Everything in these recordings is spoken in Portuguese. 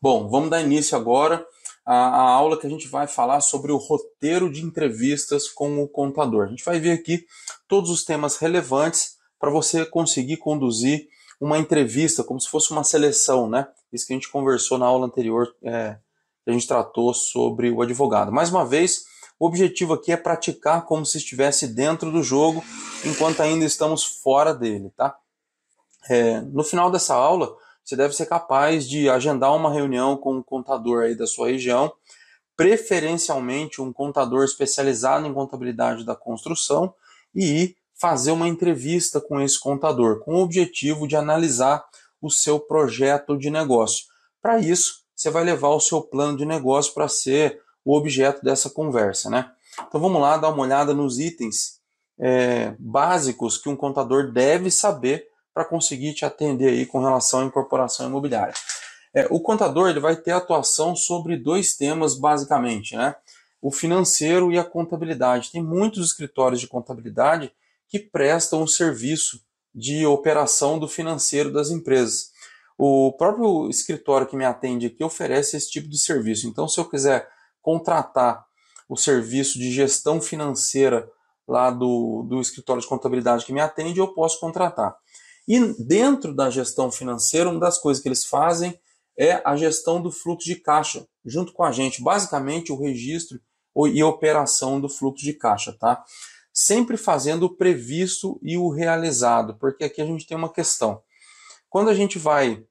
Bom, vamos dar início agora à aula que a gente vai falar sobre o roteiro de entrevistas com o contador. A gente vai ver aqui todos os temas relevantes para você conseguir conduzir uma entrevista, como se fosse uma seleção, né? Isso que a gente conversou na aula anterior, que a gente tratou sobre o advogado. Mais uma vez, o objetivo aqui é praticar como se estivesse dentro do jogo, enquanto ainda estamos fora dele, tá? No final dessa aula, você deve ser capaz de agendar uma reunião com um contador aí da sua região, preferencialmente um contador especializado em contabilidade da construção, e ir fazer uma entrevista com esse contador, com o objetivo de analisar o seu projeto de negócio. Para isso, você vai levar o seu plano de negócio para ser o objeto dessa conversa, né? Então vamos lá dar uma olhada nos itens básicos que um contador deve saber para conseguir te atender aí com relação à incorporação imobiliária. O contador ele vai ter atuação sobre dois temas basicamente, né? O financeiro e a contabilidade. Tem muitos escritórios de contabilidade que prestam o serviço de operação do financeiro das empresas. O próprio escritório que me atende aqui oferece esse tipo de serviço. Então, se eu quiser contratar o serviço de gestão financeira lá do escritório de contabilidade que me atende, eu posso contratar. E dentro da gestão financeira, uma das coisas que eles fazem é a gestão do fluxo de caixa, junto com a gente. Basicamente, o registro e a operação do fluxo de caixa, tá? Sempre fazendo o previsto e o realizado, porque aqui a gente tem uma questão. Quando a gente vai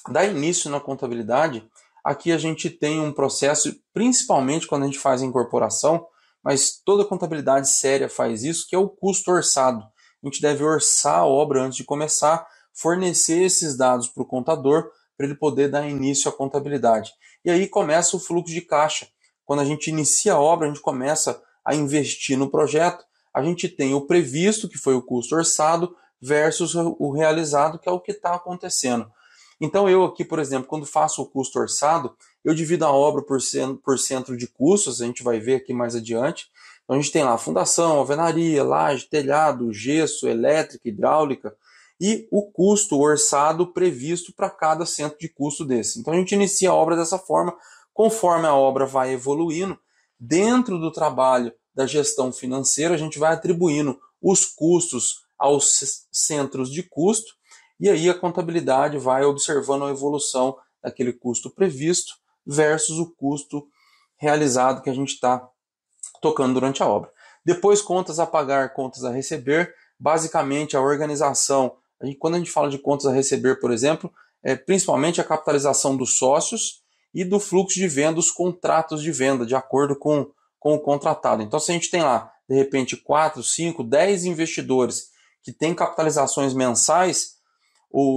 dar início na contabilidade, aqui a gente tem um processo, principalmente quando a gente faz a incorporação, mas toda contabilidade séria faz isso, que é o custo orçado. A gente deve orçar a obra antes de começar, fornecer esses dados para o contador, para ele poder dar início à contabilidade. E aí começa o fluxo de caixa. Quando a gente inicia a obra, a gente começa a investir no projeto, a gente tem o previsto, que foi o custo orçado, versus o realizado, que é o que está acontecendo. Então eu aqui, por exemplo, quando faço o custo orçado, eu divido a obra por centro de custos, a gente vai ver aqui mais adiante. Então a gente tem lá fundação, alvenaria, laje, telhado, gesso, elétrica, hidráulica e o custo orçado previsto para cada centro de custo desse. Então a gente inicia a obra dessa forma, conforme a obra vai evoluindo, dentro do trabalho da gestão financeira, a gente vai atribuindo os custos aos centros de custo e aí a contabilidade vai observando a evolução daquele custo previsto versus o custo realizado que a gente está tocando durante a obra. Depois, contas a pagar, contas a receber, basicamente a organização. Quando a gente fala de contas a receber, por exemplo, principalmente a capitalização dos sócios e do fluxo de venda, os contratos de venda, de acordo com o contratado. Então, se a gente tem lá, de repente, 4, 5, 10 investidores que têm capitalizações mensais,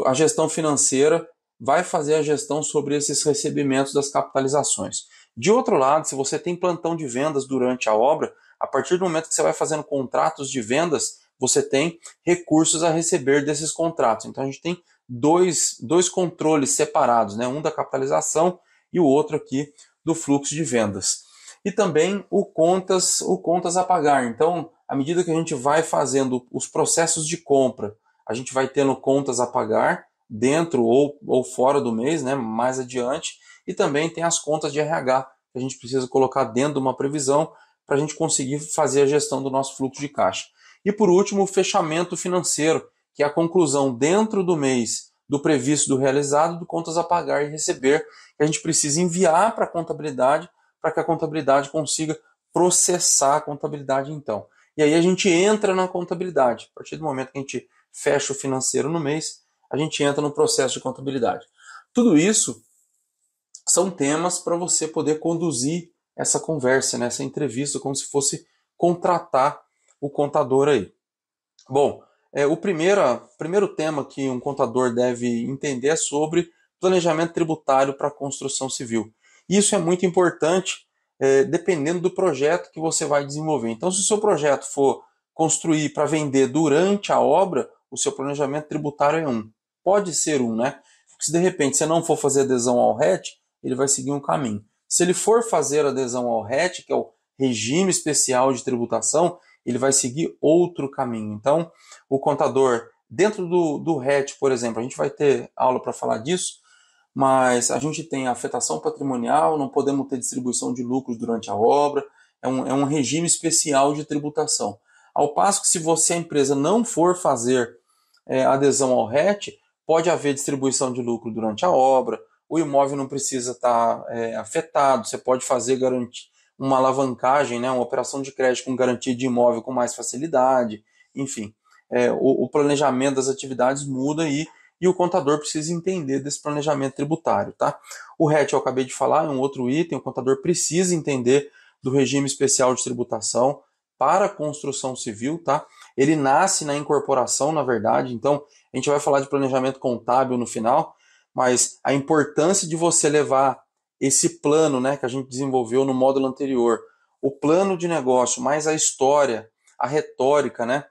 a gestão financeira vai fazer a gestão sobre esses recebimentos das capitalizações. De outro lado, se você tem plantão de vendas durante a obra, a partir do momento que você vai fazendo contratos de vendas, você tem recursos a receber desses contratos. Então a gente tem dois controles separados, né? Um da capitalização e o outro aqui do fluxo de vendas. E também o contas a pagar. Então, à medida que a gente vai fazendo os processos de compra, a gente vai tendo contas a pagar dentro ou fora do mês, né? Mais adiante. E também tem as contas de RH, que a gente precisa colocar dentro de uma previsão para a gente conseguir fazer a gestão do nosso fluxo de caixa. E por último, o fechamento financeiro, que é a conclusão dentro do mês do previsto, do realizado, do contas a pagar e receber, que a gente precisa enviar para a contabilidade, para que a contabilidade consiga processar a contabilidade então. E aí a gente entra na contabilidade. A partir do momento que a gente fecha o financeiro no mês, a gente entra no processo de contabilidade. Tudo isso são temas para você poder conduzir essa conversa, né, essa entrevista, como se fosse contratar o contador aí. Bom, o primeiro tema que um contador deve entender é sobre planejamento tributário para a construção civil. Isso é muito importante, dependendo do projeto que você vai desenvolver. Então, se o seu projeto for construir para vender durante a obra, o seu planejamento tributário é um. Pode ser um, né? Porque se de repente você não for fazer adesão ao RET, ele vai seguir um caminho. Se ele for fazer adesão ao RET, que é o regime especial de tributação, ele vai seguir outro caminho. Então, o contador, dentro do RET, por exemplo, a gente vai ter aula para falar disso, mas a gente tem afetação patrimonial, não podemos ter distribuição de lucros durante a obra, é um regime especial de tributação. Ao passo que se você, a empresa, não for fazer adesão ao RET, pode haver distribuição de lucro durante a obra, o imóvel não precisa estar afetado, você pode fazer uma alavancagem, né, uma operação de crédito com garantia de imóvel com mais facilidade, enfim. O planejamento das atividades muda e o contador precisa entender desse planejamento tributário. Tá? O RET eu acabei de falar, é um outro item, o contador precisa entender do regime especial de tributação para a construção civil. Tá? Ele nasce na incorporação, na verdade, então a gente vai falar de planejamento contábil no final, mas a importância de você levar esse plano, né, que a gente desenvolveu no módulo anterior, o plano de negócio, mais a história, a retórica, né,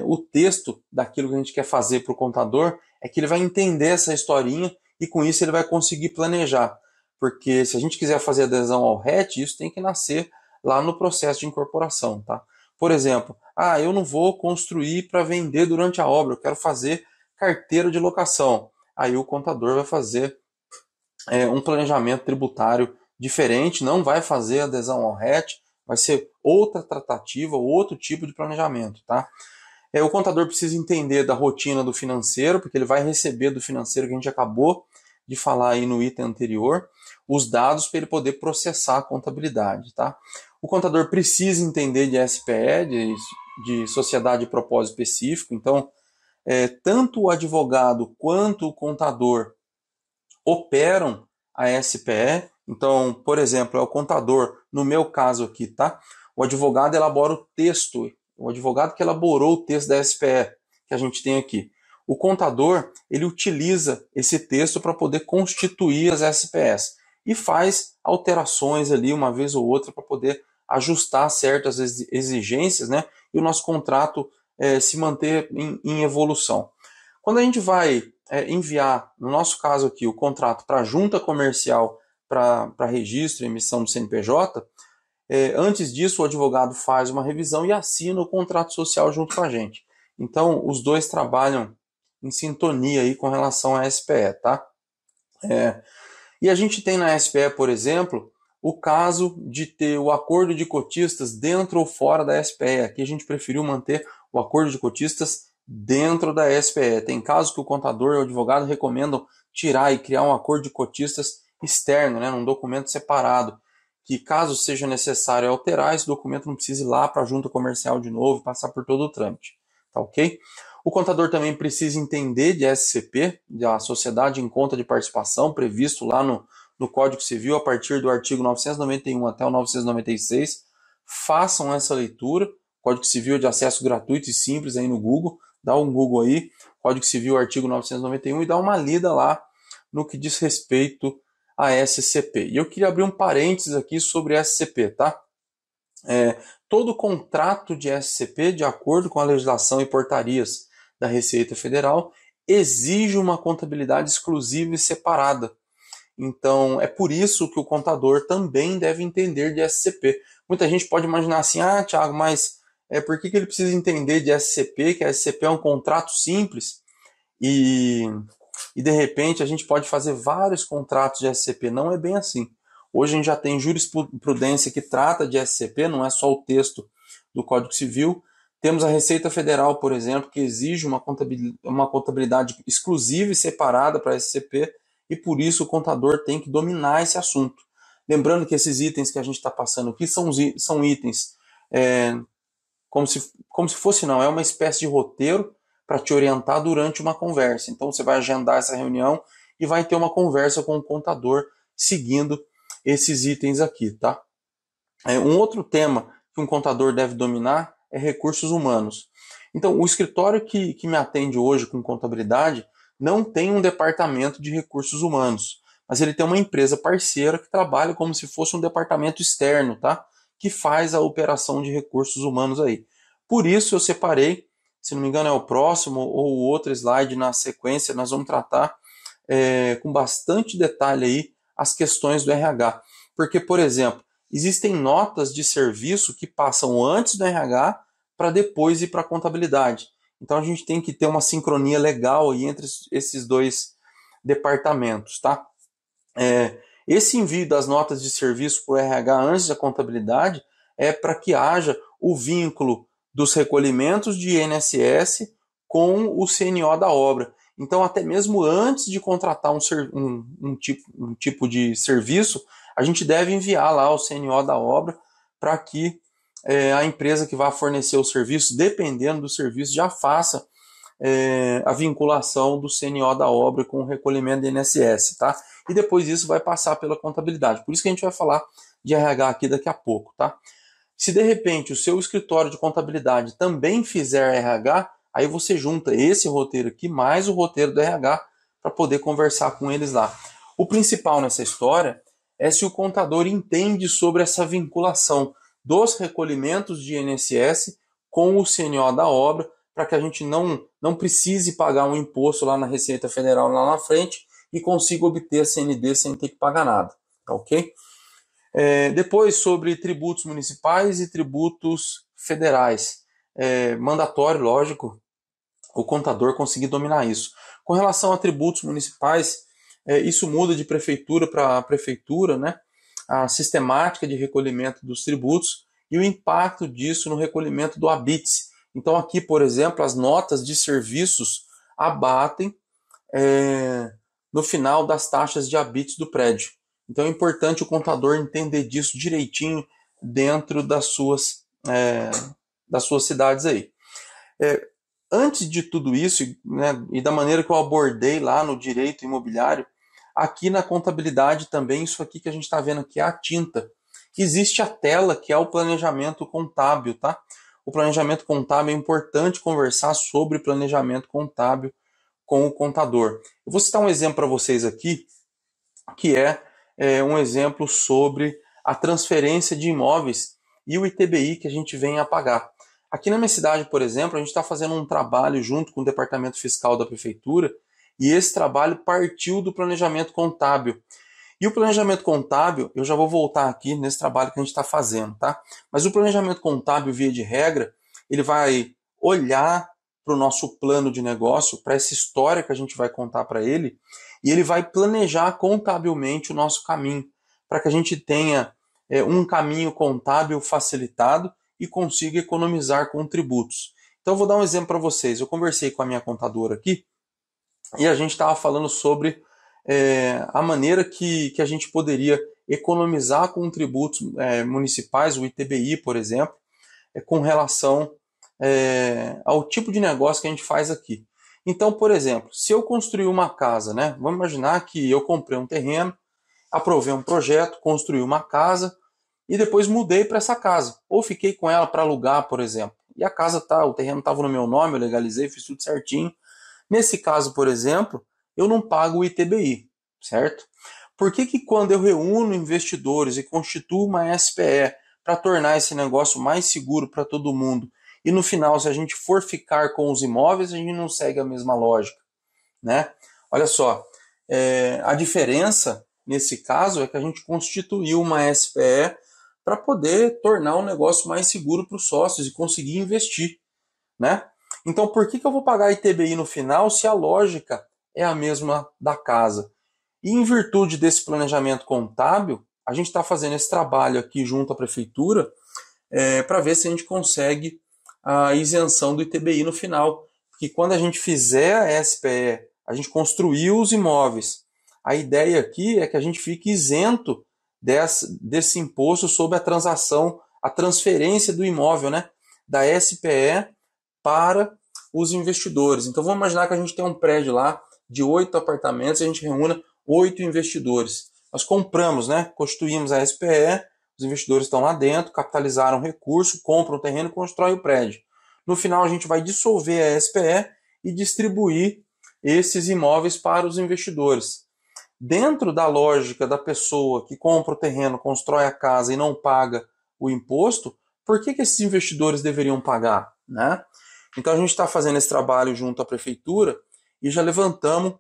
o texto daquilo que a gente quer fazer para o contador, é que ele vai entender essa historinha e com isso ele vai conseguir planejar. Porque se a gente quiser fazer adesão ao RET, isso tem que nascer lá no processo de incorporação. Tá? Por exemplo, eu não vou construir para vender durante a obra, eu quero fazer carteira de locação. Aí o contador vai fazer um planejamento tributário diferente, não vai fazer adesão ao RET, vai ser outra tratativa, outro tipo de planejamento. Tá? O contador precisa entender da rotina do financeiro, porque ele vai receber do financeiro que a gente acabou de falar aí no item anterior, os dados para ele poder processar a contabilidade. Tá? O contador precisa entender de SPE, de sociedade de propósito específico, então tanto o advogado quanto o contador operam a SPE. Então, por exemplo, é o contador, no meu caso aqui, tá? O advogado elabora o texto, o advogado que elaborou o texto da SPE que a gente tem aqui. O contador, ele utiliza esse texto para poder constituir as SPEs e faz alterações ali uma vez ou outra para poder ajustar certas exigências, né? E o nosso contrato se manter em evolução. Quando a gente vai enviar, no nosso caso aqui, o contrato para a junta comercial para registro e emissão do CNPJ, antes disso o advogado faz uma revisão e assina o contrato social junto com a gente. Então, os dois trabalham em sintonia aí com relação à SPE, tá? E a gente tem na SPE, por exemplo, o caso de ter o acordo de cotistas dentro ou fora da SPE. Aqui a gente preferiu manter o acordo de cotistas dentro da SPE. Tem casos que o contador e o advogado recomendam tirar e criar um acordo de cotistas externo, né, num documento separado, que caso seja necessário alterar, esse documento não precise ir lá para a junta comercial de novo, passar por todo o trâmite. Tá ok? O contador também precisa entender de SCP, da Sociedade em Conta de Participação, previsto lá no Código Civil, a partir do artigo 991 até o 996. Façam essa leitura. Código Civil de acesso gratuito e simples aí no Google. Dá um Google aí, Código Civil, artigo 991, e dá uma lida lá no que diz respeito a SCP. E eu queria abrir um parênteses aqui sobre SCP, tá? Todo contrato de SCP, de acordo com a legislação e portarias da Receita Federal, exige uma contabilidade exclusiva e separada. Então, é por isso que o contador também deve entender de SCP. Muita gente pode imaginar assim, Thiago, mas por que ele precisa entender de SCP, que a SCP é um contrato simples e de repente a gente pode fazer vários contratos de SCP. Não é bem assim. Hoje a gente já tem jurisprudência que trata de SCP, não é só o texto do Código Civil. Temos a Receita Federal, por exemplo, que exige uma contabilidade exclusiva e separada para SCP, e por isso o contador tem que dominar esse assunto. Lembrando que esses itens que a gente está passando aqui são itens como se fosse, não, é uma espécie de roteiro para te orientar durante uma conversa. Então você vai agendar essa reunião e vai ter uma conversa com o contador seguindo esses itens aqui, tá? Um outro tema que um contador deve dominar é recursos humanos. Então, o escritório que me atende hoje com contabilidade não tem um departamento de recursos humanos, mas ele tem uma empresa parceira que trabalha como se fosse um departamento externo, tá? Que faz a operação de recursos humanos aí. Por isso eu separei, se não me engano é o próximo ou o outro slide na sequência, nós vamos tratar com bastante detalhe aí as questões do RH. Porque, por exemplo, existem notas de serviço que passam antes do RH para depois ir para a contabilidade. Então a gente tem que ter uma sincronia legal aí entre esses dois departamentos, tá? Esse envio das notas de serviço para o RH antes da contabilidade é para que haja o vínculo dos recolhimentos de INSS com o CNO da obra. Então, até mesmo antes de contratar um tipo de serviço, a gente deve enviar lá o CNO da obra para que a empresa que vai fornecer o serviço, dependendo do serviço, já faça a vinculação do CNO da obra com o recolhimento do INSS, tá? E depois isso vai passar pela contabilidade. Por isso que a gente vai falar de RH aqui daqui a pouco, tá? Se de repente o seu escritório de contabilidade também fizer RH, aí você junta esse roteiro aqui mais o roteiro do RH para poder conversar com eles lá. O principal nessa história é se o contador entende sobre essa vinculação dos recolhimentos de INSS com o CNO da obra, para que a gente não precise pagar um imposto lá na Receita Federal lá na frente e consiga obter a CND sem ter que pagar nada, tá ok? Depois, sobre tributos municipais e tributos federais. Mandatório, lógico, o contador conseguir dominar isso. Com relação a tributos municipais, isso muda de prefeitura para prefeitura, né? A sistemática de recolhimento dos tributos e o impacto disso no recolhimento do ABITS. Então aqui, por exemplo, as notas de serviços abatem no final das taxas de ABITS do prédio. Então é importante o contador entender disso direitinho dentro das suas cidades aí. Antes de tudo isso, né, e da maneira que eu abordei lá no direito imobiliário, aqui na contabilidade também, isso aqui que a gente está vendo aqui é a tinta. Existe a tela que é o planejamento contábil, tá? O planejamento contábil é importante conversar sobre planejamento contábil com o contador. Eu vou citar um exemplo para vocês aqui, que é um exemplo sobre a transferência de imóveis e o ITBI que a gente vem a pagar. Aqui na minha cidade, por exemplo, a gente está fazendo um trabalho junto com o departamento fiscal da prefeitura e esse trabalho partiu do planejamento contábil. E o planejamento contábil, eu já vou voltar aqui nesse trabalho que a gente está fazendo, tá? Mas o planejamento contábil, via de regra, ele vai olhar para o nosso plano de negócio, para essa história que a gente vai contar para ele, e ele vai planejar contabilmente o nosso caminho, para que a gente tenha um caminho contábil facilitado e consiga economizar com tributos. Então, eu vou dar um exemplo para vocês. Eu conversei com a minha contadora aqui, e a gente estava falando sobre a maneira que a gente poderia economizar com tributos municipais, o ITBI, por exemplo, com relação ao tipo de negócio que a gente faz aqui. Então, por exemplo, se eu construir uma casa, né, vamos imaginar que eu comprei um terreno, aprovei um projeto, construí uma casa e depois mudei para essa casa, ou fiquei com ela para alugar, por exemplo. E a casa o terreno estava no meu nome, eu legalizei, fiz tudo certinho. Nesse caso, por exemplo, eu não pago o ITBI, certo? Por que quando eu reúno investidores e constituo uma SPE para tornar esse negócio mais seguro para todo mundo, e no final, se a gente for ficar com os imóveis, a gente não segue a mesma lógica, né? Olha só, a diferença nesse caso é que a gente constituiu uma SPE para poder tornar o negócio mais seguro para os sócios e conseguir investir, né? Então, por que eu vou pagar ITBI no final se a lógica é a mesma da casa? E em virtude desse planejamento contábil, a gente está fazendo esse trabalho aqui junto à prefeitura para ver se a gente consegue a isenção do ITBI no final. Porque quando a gente fizer a SPE, a gente construiu os imóveis. A ideia aqui é que a gente fique isento desse imposto sobre a transação, a transferência do imóvel, né? Da SPE para os investidores. Então vamos imaginar que a gente tem um prédio lá de 8 apartamentos e a gente reúne 8 investidores. Nós compramos, né? Constituímos a SPE, os investidores estão lá dentro, capitalizaram o recurso, compram o terreno e constroem o prédio. No final a gente vai dissolver a SPE e distribuir esses imóveis para os investidores. Dentro da lógica da pessoa que compra o terreno, constrói a casa e não paga o imposto, por que esses investidores deveriam pagar, né? Então a gente está fazendo esse trabalho junto à prefeitura e já levantamos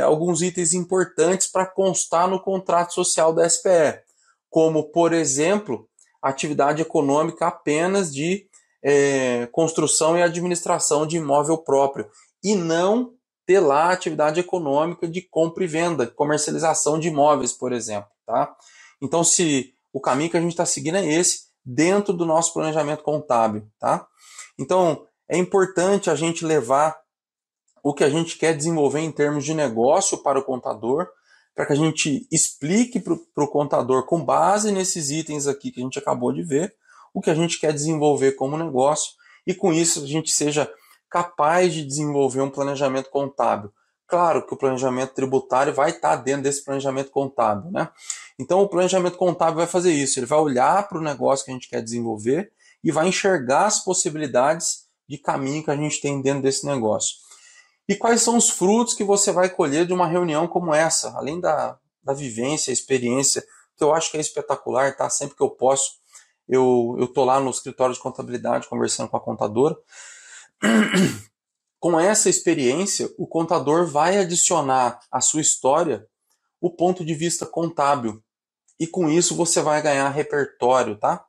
alguns itens importantes para constar no contrato social da SPE, como, por exemplo, atividade econômica apenas de construção e administração de imóvel próprio, e não ter lá a atividade econômica de compra e venda, comercialização de imóveis, por exemplo, tá? Então, se o caminho que a gente está seguindo é esse, dentro do nosso planejamento contábil, tá? Então, é importante a gente levar o que a gente quer desenvolver em termos de negócio para o contador, para que a gente explique para o contador, com base nesses itens aqui que a gente acabou de ver, o que a gente quer desenvolver como negócio, e com isso a gente seja capaz de desenvolver um planejamento contábil. Claro que o planejamento tributário vai estar dentro desse planejamento contábil, né? Então o planejamento contábil vai fazer isso, ele vai olhar para o negócio que a gente quer desenvolver e vai enxergar as possibilidades de caminho que a gente tem dentro desse negócio. E quais são os frutos que você vai colher de uma reunião como essa, além da vivência, experiência, que eu acho que é espetacular, tá? Sempre que eu posso, eu tô lá no escritório de contabilidade conversando com a contadora. Com essa experiência, o contador vai adicionar à sua história o ponto de vista contábil. E com isso você vai ganhar repertório, tá?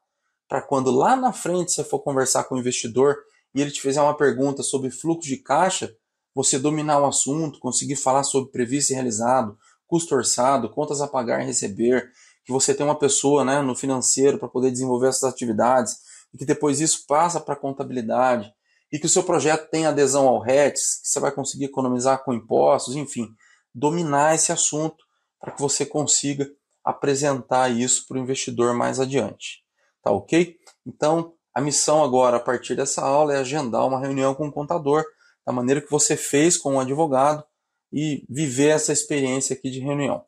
Para quando lá na frente você for conversar com o investidor e ele te fizer uma pergunta sobre fluxo de caixa, você dominar o assunto, conseguir falar sobre previsto e realizado, custo orçado, contas a pagar e receber, que você tem uma pessoa, né, no financeiro para poder desenvolver essas atividades, e que depois isso passa para a contabilidade, e que o seu projeto tem adesão ao RETS, que você vai conseguir economizar com impostos, enfim, dominar esse assunto para que você consiga apresentar isso para o investidor mais adiante. Tá ok? Então, a missão agora, a partir dessa aula, é agendar uma reunião com o contador, da maneira que você fez com o advogado, e viver essa experiência aqui de reunião.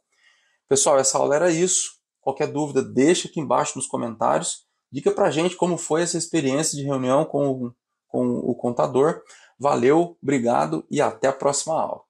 Pessoal, essa aula era isso. Qualquer dúvida, deixa aqui embaixo nos comentários. Diga pra gente como foi essa experiência de reunião com o contador. Valeu, obrigado e até a próxima aula.